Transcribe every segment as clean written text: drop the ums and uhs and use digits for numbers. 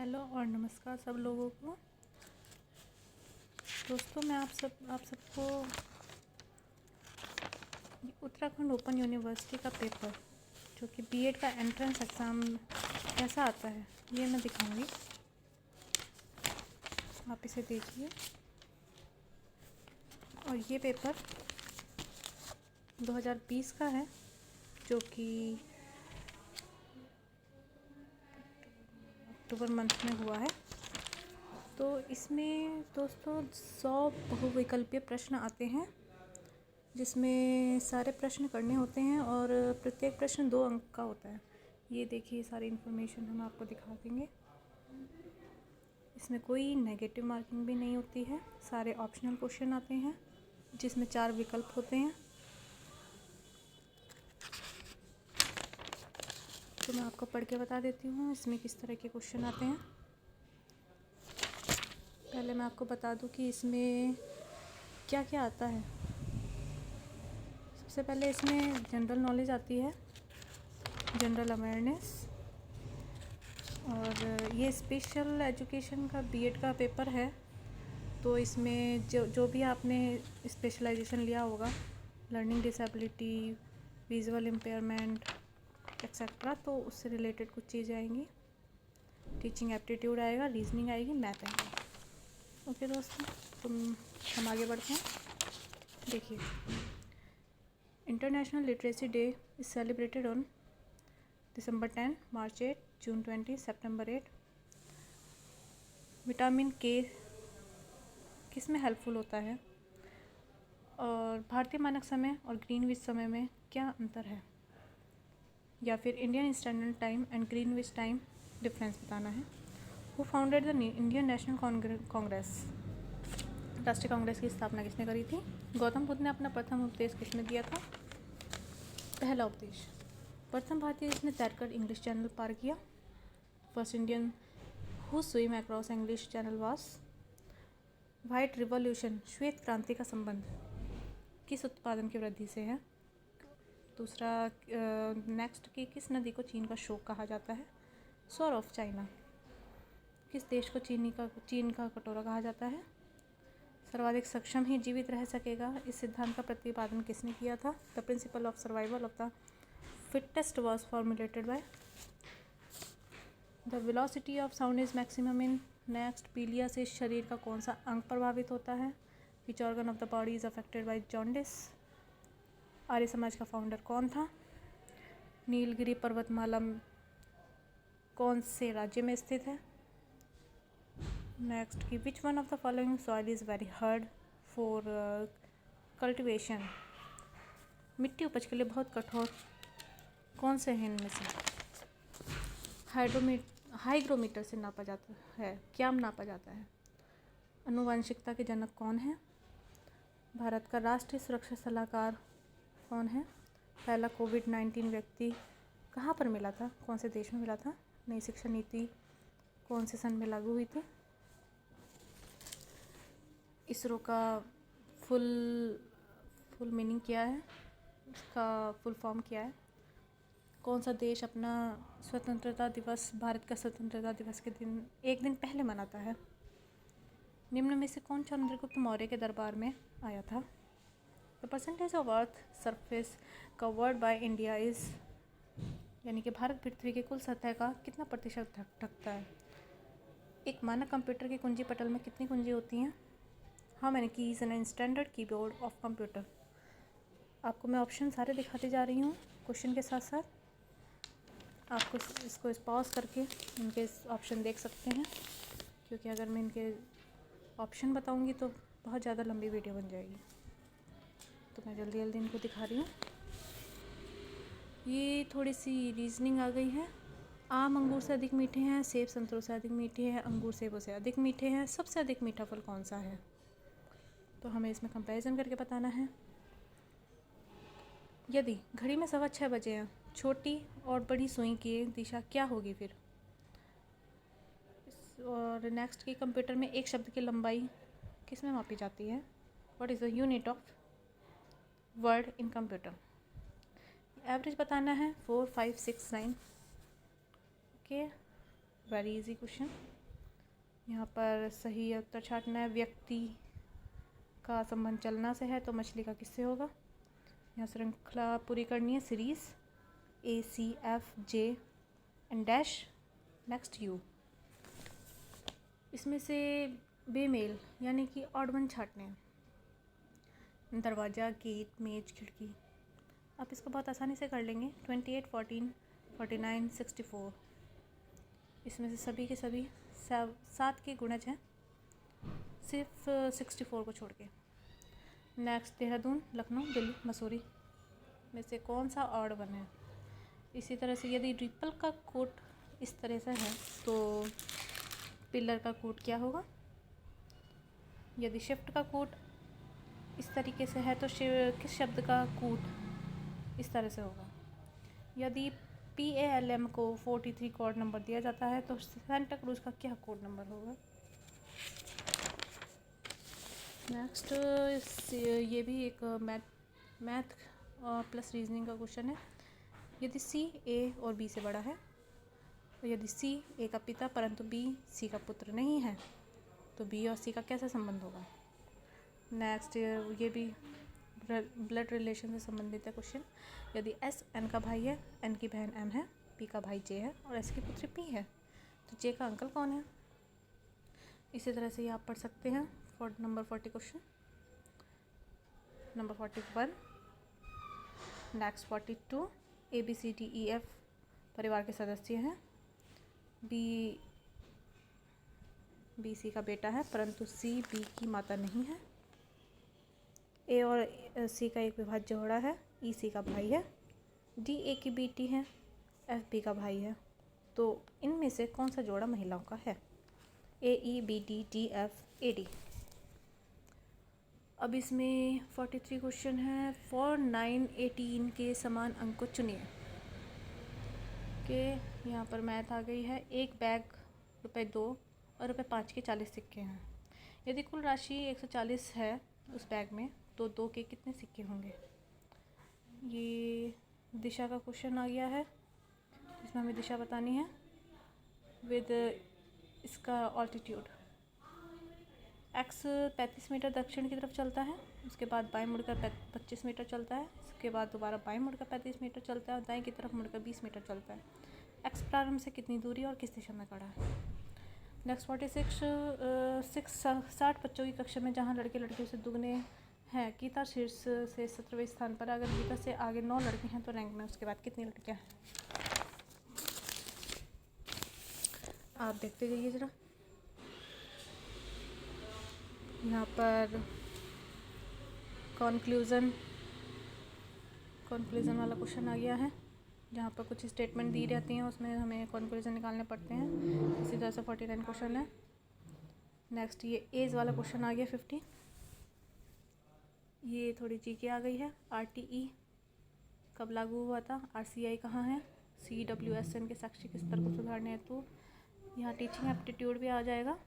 Hello और नमस्कार सब लोगों को। दोस्तों मैं आप सबको उत्तराखंड ओपन यूनिवर्सिटी का पेपर जो कि बीएड का एंट्रेंस एग्ज़ाम कैसा आता है ये मैं दिखाऊंगी। आप इसे देखिए। और ये पेपर 2020 का है जो कि अक्टूबर मंथ में हुआ है। तो इसमें दोस्तों 100 बहुविकल्पीय प्रश्न आते हैं जिसमें सारे प्रश्न करने होते हैं और प्रत्येक प्रश्न 2 अंक का होता है। ये देखिए सारी इन्फॉर्मेशन हम आपको दिखा देंगे। इसमें कोई नेगेटिव मार्किंग भी नहीं होती है। सारे ऑप्शनल क्वेश्चन आते हैं जिसमें 4 विकल्प होते हैं। तो मैं आपको पढ़ के बता देती हूँ इसमें किस तरह के क्वेश्चन आते हैं। पहले मैं आपको बता दूँ कि इसमें क्या क्या आता है। सबसे पहले इसमें जनरल नॉलेज आती है, जनरल अवेयरनेस। और ये स्पेशल एजुकेशन का बीएड का पेपर है। तो इसमें जो भी आपने स्पेशलाइजेशन लिया होगा, learning disability, visual impairment etcetera, तो उससे रिलेटेड कुछ चीज़ें आएंगी। टीचिंग एप्टीट्यूड आएगा, रीजनिंग आएगी, मैथ आएगी। ओके दोस्तों, हम आगे बढ़ते हैं। देखिए, international literacy day is celebrated on December 10, March 8, June 20, September 8। Vitamin के किस में हेल्पफुल होता है और भारतीय मानक समय और ग्रीनविच समय में क्या अंतर है, या फिर Indian standard time and Greenwich time difference बताना है। Who founded the Indian national Congress, राष्ट्रीय कांग्रेस की स्थापना किसने करी थी। गौतम बुद्ध ने अपना प्रथम उपदेश किसने दिया था। पहला उपदेश। प्रथम भारतीय जिसने तैरकर इंग्लिश चैनल पार किया। First Indian who swim across English channel वास। वाइट रिवॉल्यूशन, श्वेत क्रांति का संबंध किस उत्पादन की वृद्धि से है। दूसरा नेक्स्ट की किस नदी को चीन का शोक कहा जाता है। स्वॉर्ड ऑफ चाइना, किस देश को चीन का कटोरा कहा जाता है। सर्वाधिक सक्षम ही जीवित रह सकेगा, इस सिद्धांत का प्रतिपादन किसने किया था। The principle of survival of the fittest was formulated bye. The velocity of sound is maximum in. Next, पीलिया से शरीर का कौन सा अंग प्रभावित होता है। Which organ of the body is affected by jaundice. Arya Samaj का फाउंडर कौन था। नीलगिरी पर्वतमाला कौन से राज्य में स्थित है। नेक्स्ट की which one of the following soil is very hard for cultivation. मिट्टी उपज के लिए बहुत कठोर कौन से हैं इनमें से। हाइग्रोमीटर से नापा जाता है, क्या नापा जाता है। आनुवंशिकता के जनक कौन है। भारत का राष्ट्रीय सुरक्षा सलाहकार कौन है। पहला कोविड-19 व्यक्ति कहाँ पर मिला था, कौन से देश में मिला था। नई शिक्षा नीति कौन से सन में लागू हुई थी। इसरो का फुल मीनिंग क्या है, उसका फुल फॉर्म क्या है। कौन सा देश अपना स्वतंत्रता दिवस, भारत का स्वतंत्रता दिवस के दिन एक दिन पहले मनाता है। निम्न में से कौन चंद्रगुप्त मौर्य के दरबार में आया था। The percentage of earth surface covered by India is, यानी कि भारत पृथ्वी के कुल सतह का कितना प्रतिशत ढकता है। एक मानक कंप्यूटर की कुंजी पटल में कितनी कुंजी होती हैं। How many keys in an standard keyboard of computer. आपको मैं ऑप्शन सारे दिखाती जा रही हूँ क्वेश्चन के साथ साथ। आपको इसको पॉज करके इनके ऑप्शन देख सकते हैं, क्योंकि अगर मैं इनके ऑप्शन बताऊंगी तो बहुत ज़्यादा लंबी वीडियो बन जाएगी। तो मैं जल्दी जल्दी इनको दिखा रही हूँ। ये थोड़ी सी रीजनिंग आ गई है। आम अंगूर से अधिक मीठे हैं, सेब संतरों से अधिक मीठे हैं, अंगूर सेबों से अधिक मीठे हैं, सबसे अधिक मीठा फल कौन सा है। तो हमें इसमें कंपैरिजन करके बताना है। यदि घड़ी में 6:15 बजे हैं, छोटी और बड़ी सुई की दिशा क्या होगी फिर। और नेक्स्ट की कंप्यूटर में एक शब्द की लंबाई किस में मापी जाती है। What is the unit of word in computer. Average बताना है 4, 5, 6, 9। Okay, very easy question. यहाँ पर सही उत्तर छाटना है। व्यक्ति का संबंध चलना से है तो मछली का किससे होगा। यहाँ श्रृंखला पूरी करनी है। Series ACFJ and dash next you. इसमें से बेमेल यानी कि ऑड वन छाटने हैं। दरवाज़ा, गेट, मेज, खिड़की। आप इसको बहुत आसानी से कर लेंगे। 28, 14, 49, 64। इसमें से सभी के सभी 7 के गुणज हैं, सिर्फ 64 को छोड़ के। नेक्स्ट देहरादून, लखनऊ, दिल्ली, मसूरी में से कौन सा ऑड वन है। इसी तरह से यदि रिपल का कोट इस तरह से है तो पिलर का कोट क्या होगा। यदि शिफ्ट का कोट इस तरीके से है तो किस शब्द का कोट इस तरह से होगा। यदि PALM को 43 कोड नंबर दिया जाता है तो सेंटा क्रूज का क्या कोड नंबर होगा। नेक्स्ट ये भी एक मैथ प्लस रीजनिंग का क्वेश्चन है। यदि C A और B से बड़ा है और यदि C A का पिता परंतु B C का पुत्र नहीं है तो B और C का कैसा संबंध होगा। नेक्स्ट ये भी ब्लड रिलेशन से संबंधित है क्वेश्चन। यदि S N का भाई है, N की बहन M है, P का भाई J है और S की पुत्री P है तो J का अंकल कौन है। इसी तरह से ये आप पढ़ सकते हैं। Number 40 question. Number 41। Next 42। ABCDEF परिवार के सदस्य हैं। B C का बेटा है परंतु C B की माता नहीं है। A और C का एक विभाज्य जोड़ा है। E C का भाई है। D A की बेटी है। F B का भाई है। तो इनमें से कौन सा जोड़ा महिलाओं का है। A E B D D F A D। अब इसमें 43 क्वेश्चन है। 4, 9, 18 के समान अंक को चुनिए। के यहाँ पर मैथ आ गई है। एक बैग ₹2 और ₹5 के 40 सिक्के हैं। यदि कुल राशि 140 है उस बैग में तो 2 के कितने सिक्के होंगे। ये दिशा का क्वेश्चन आ गया है इसमें हमें दिशा बतानी है विद इसका ऑल्टीट्यूड। X 35 मीटर दक्षिण की तरफ चलता है, उसके बाद बाएं मुड़कर 25 मीटर चलता है, उसके बाद दोबारा बाएं मुड़कर 35 मीटर चलता है और दाएं की तरफ मुड़कर 20 मीटर चलता है। X प्रारंभ से कितनी दूरी और किस दिशा में खड़ा है। नेक्स्ट 46 60 बच्चों की कक्षा में जहां लड़के लड़कियों से दुगने हैं, गीता शीर्ष से 17वें स्थान पर। अगर गीता से आगे 9 लड़के हैं तो रैंक में उसके बाद कितनी लड़कियाँ हैं। आप देखते जाइए ज़रा। यहाँ पर कंक्लूज़न वाला क्वेश्चन आ गया है जहाँ पर कुछ स्टेटमेंट दी रहती हैं उसमें हमें कंक्लूज़न निकालने पड़ते हैं। इसी तरह से 49 क्वेश्चन है। नेक्स्ट ये एज वाला क्वेश्चन आ गया 50। ये थोड़ी जीके आ गई है। RTE कब लागू हुआ था। RCI कहाँ है। CWSN के शैक्षिक स्तर को सुधारने हेतु यहाँ टीचिंग एप्टीट्यूड भी आ जाएगा।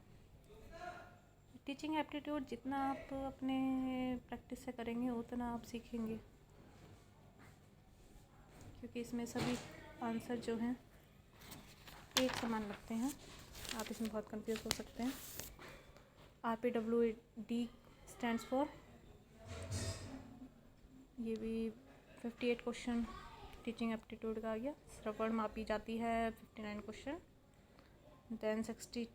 टीचिंग एप्टीट्यूड जितना आप अपने प्रैक्टिस से करेंगे उतना आप सीखेंगे, क्योंकि इसमें सभी आंसर जो हैं एक समान लगते हैं। आप इसमें बहुत कंफ्यूज हो सकते हैं। RPWD stands for. ये भी 58 क्वेश्चन टीचिंग एप्टीट्यूड का आ गया। श्रवण मापी जाती है 59 क्वेश्चन। देन 60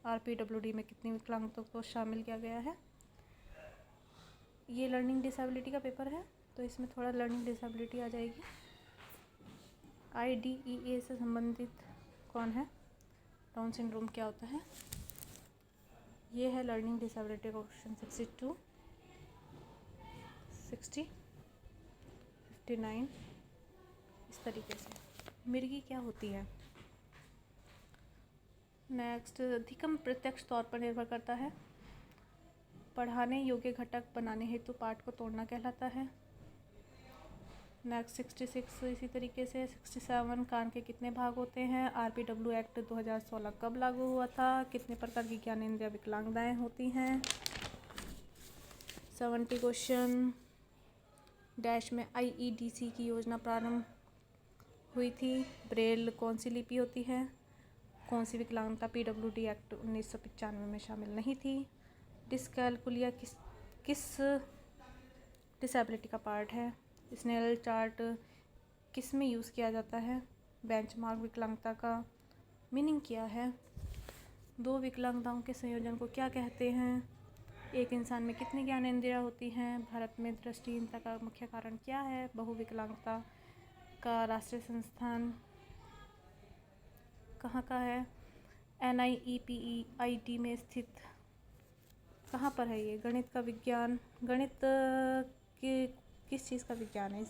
RPWD में कितनी विकलांगताओं को शामिल किया गया है। ये लर्निंग डिसेबिलिटी का पेपर है तो इसमें थोड़ा लर्निंग डिसेबिलिटी आ जाएगी। IDEA से संबंधित कौन है। डाउन सिंड्रोम क्या होता है। ये है लर्निंग डिसेबिलिटी का क्वेश्चन 62, 60, 59 इस तरीके से। मिर्गी क्या होती है। नेक्स्ट अधिगम प्रत्यक्ष तौर पर निर्भर करता है। पढ़ाने योग्य घटक बनाने हेतु पाठ को तोड़ना कहलाता है। नेक्स्ट 66 इसी तरीके से। 67 कान के कितने भाग होते हैं। RPW एक्ट 2016 कब लागू हुआ था। कितने प्रकार की ज्ञानेंद्रिय विकलांगताएँ होती हैं। 70 क्वेश्चन डैश में IEDC की योजना प्रारंभ हुई थी। ब्रेल कौन सी लिपि होती है। कौन सी विकलांगता PWD एक्ट 1995 में शामिल नहीं थी? डिस्कैलकुलिया किस डिसेबिलिटी का पार्ट है? स्नेल चार्ट किस में यूज़ किया जाता है? बेंचमार्क विकलांगता का मीनिंग क्या है? दो विकलांगताओं के संयोजन को क्या कहते हैं? एक इंसान में कितनी ज्ञानेंद्रियाँ होती हैं? भारत में दृष्टिहीनता का मुख्य कारण क्या है? बहुविकलांगता का राष्ट्रीय संस्थान कहाँ का है? NIEPEIT में स्थित कहाँ पर है ये? गणित का विज्ञान, गणित के किस चीज़ का विज्ञान है?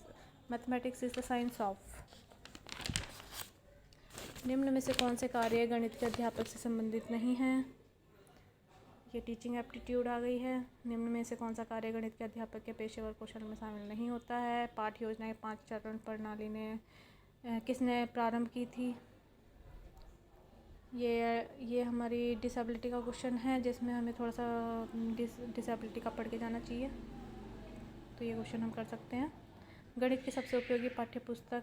Mathematics is the science of. निम्न में से कौन से कार्य गणित के अध्यापक से संबंधित नहीं हैं? ये टीचिंग एप्टीट्यूड आ गई है। निम्न में से कौन सा कार्य गणित के अध्यापक के पेशेवर कौशल में शामिल नहीं होता है? पाठ योजना के 5 चरण प्रणाली ने किसने प्रारंभ की थी? ये हमारी डिसेबिलिटी का क्वेश्चन है, जिसमें हमें थोड़ा सा डिसेबिलिटी का पढ़ के जाना चाहिए, तो ये क्वेश्चन हम कर सकते हैं। गणित की सबसे उपयोगी पाठ्य पुस्तक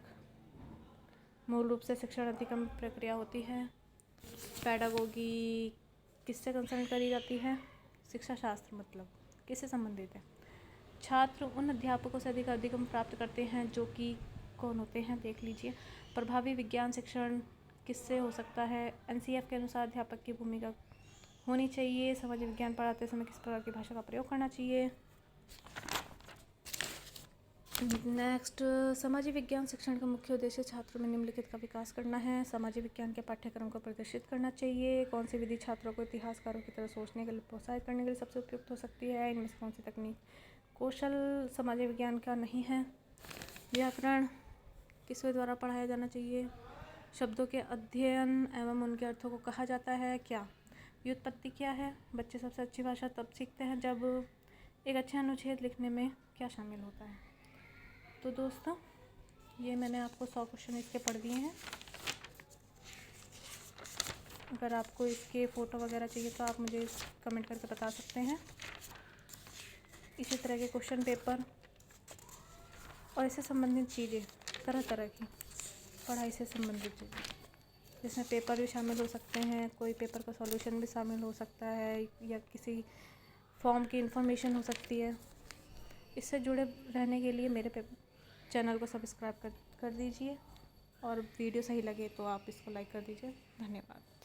मूल रूप से शिक्षण अधिगम प्रक्रिया होती है। पैडागोगी किससे कंसर्न करी जाती है? शिक्षा शास्त्र मतलब किससे संबंधित है? छात्र उन अध्यापकों से अधिक अधिगम प्राप्त करते हैं जो कि कौन होते हैं, देख लीजिए। प्रभावी विज्ञान शिक्षण किससे हो सकता है? NCF के अनुसार अध्यापक की भूमिका होनी चाहिए। समाज विज्ञान पढ़ाते समय किस प्रकार की भाषा का प्रयोग करना चाहिए? नेक्स्ट, सामाजिक विज्ञान शिक्षण का मुख्य उद्देश्य छात्रों में निम्नलिखित का विकास करना है। सामाजिक विज्ञान के पाठ्यक्रम को प्रदर्शित करना चाहिए। कौन सी विधि छात्रों को इतिहासकारों की तरह सोचने के लिए प्रोत्साहित करने के लिए सबसे उपयुक्त हो सकती है? इनमें से कौन सी तकनीक कौशल सामाजिक विज्ञान का नहीं है? व्याकरण किसके द्वारा पढ़ाया जाना चाहिए? शब्दों के अध्ययन एवं उनके अर्थों को कहा जाता है क्या? व्युत्पत्ति क्या है? बच्चे सबसे अच्छी भाषा तब सीखते हैं जब एक अच्छे अनुच्छेद लिखने में क्या शामिल होता है? तो दोस्तों, ये मैंने आपको 100 क्वेश्चन इसके पढ़ दिए हैं। अगर आपको इसके फ़ोटो वगैरह चाहिए तो आप मुझे कमेंट करके बता सकते हैं। इसी तरह के क्वेश्चन पेपर और इससे संबंधित चीज़ें, तरह तरह की पढ़ाई से संबंधित चीज़ें, जिसमें पेपर भी शामिल हो सकते हैं, कोई पेपर का सॉल्यूशन भी शामिल हो सकता है, या किसी फॉर्म की इन्फॉर्मेशन हो सकती है। इससे जुड़े रहने के लिए मेरे चैनल को सब्सक्राइब कर दीजिए, और वीडियो सही लगे तो आप इसको लाइक कर दीजिए। धन्यवाद।